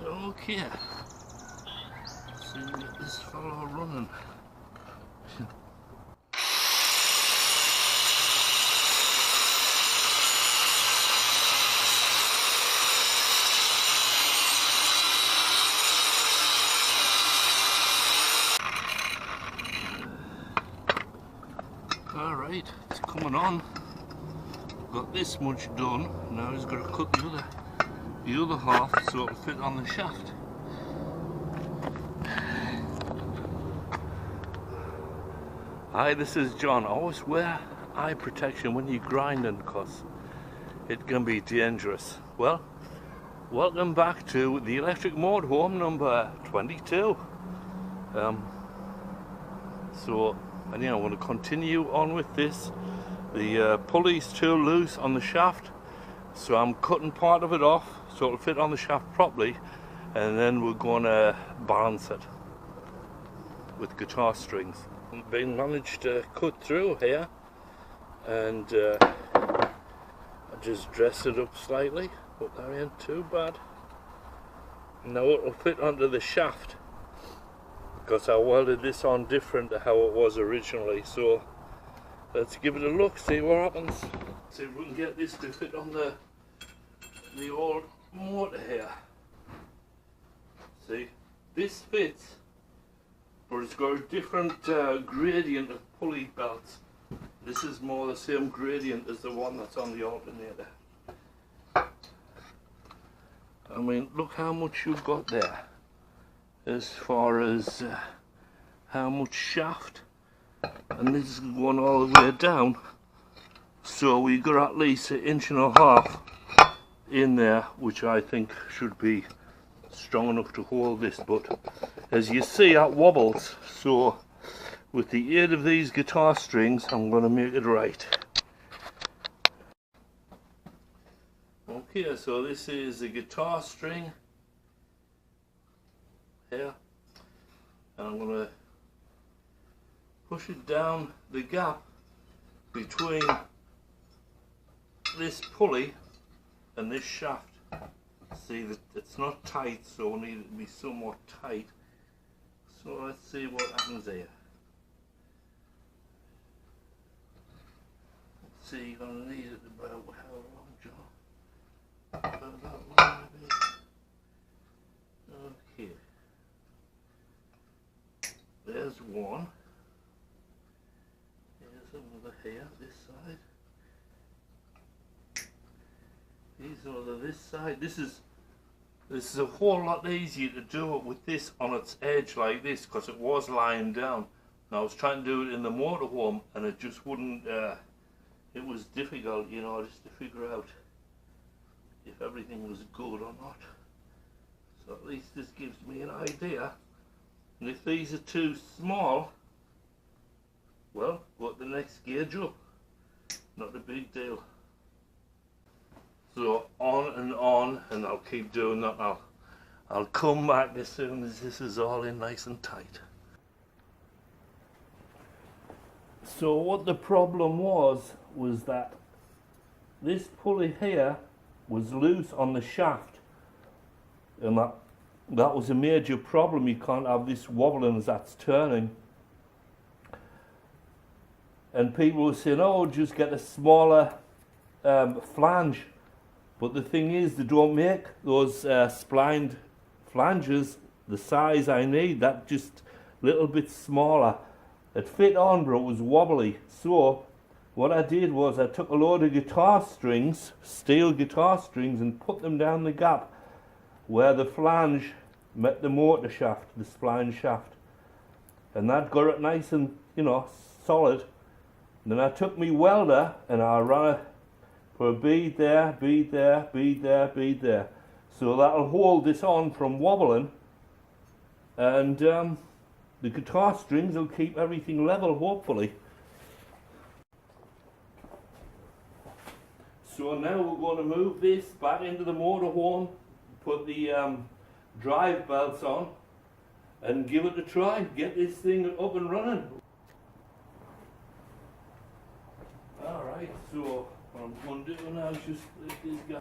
Okay, so we get this fellow running. Alright, it's coming on. Got this much done. Now he's got to cut the other half so it'll fit on the shaft. Hi, this is John. Always wear eye protection when you're grinding because it can be dangerous. Well, welcome back to the electric motorhome number 22. Anyhow, I want to continue on with this. The pulley's too loose on the shaft, so I'm cutting part of it off so it'll fit on the shaft properly, and then we're going to balance it with guitar strings. Been managed to cut through here, and I just dressed it up slightly, but that ain't too bad. Now it'll fit onto the shaft because I welded this on different to how it was originally, so let's give it a look, see what happens. See if we can get this to fit on the old motor here. See, this fits, but it's got a different gradient of pulley belts. This is more the same gradient as the one that's on the alternator. I mean, look how much you've got there as far as how much shaft, and this is going all the way down, so we got at least 1.5 inches in there, which I think should be strong enough to hold this. But as you see, that wobbles, so with the aid of these guitar strings I'm going to make it right. Okay, so this is the guitar string here, and I'm going to push it down the gap between this pulley and this shaft. See that it's not tight, so we need it to be somewhat tight. So let's see what happens here. Let's see, you're going to need it about how long, John? About that long maybe. Okay. There's one. Here's another here, this side. These are this side. This is a whole lot easier to do it with this on its edge like this, because it was lying down. And I was trying to do it in the motorhome and it just wouldn't, it was difficult, you know, just to figure out if everything was good or not. So at least this gives me an idea. And if these are too small, well, put the next gauge up. Not a big deal. So on, and I'll keep doing that. I'll come back as soon as this is all in nice and tight. So what the problem was that this pulley here was loose on the shaft, and that was a major problem. You can't have this wobbling as that's turning. And people were saying, oh, just get a smaller flange. But the thing is, they don't make those splined flanges the size I need. That just a little bit smaller. It fit on, but it was wobbly. So what I did was I took a load of guitar strings, steel guitar strings, and put them down the gap where the flange met the motor shaft, the spline shaft. And that got it nice and, you know, solid. And then I took my welder and I ran it for a bead there, bead there, bead there, bead there. So that'll hold this on from wobbling, and the guitar strings will keep everything level, hopefully. So now we're going to move this back into the motorhome, put the drive belts on, and give it a try, get this thing up and running. Alright, so what I'm going to do now is just let this go.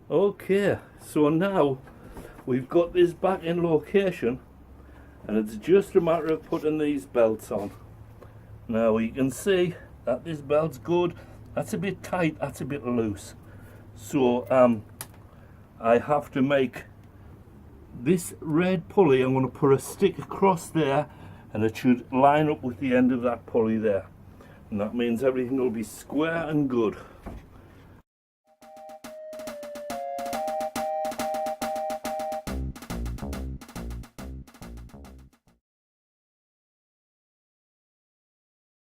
Okay, so now we've got this back in location, and it's just a matter of putting these belts on. Now you can see that this belt's good. That's a bit tight, that's a bit loose. So I have to make this red pulley, I'm going to put a stick across there, and it should line up with the end of that pulley there. And that means everything will be square and good.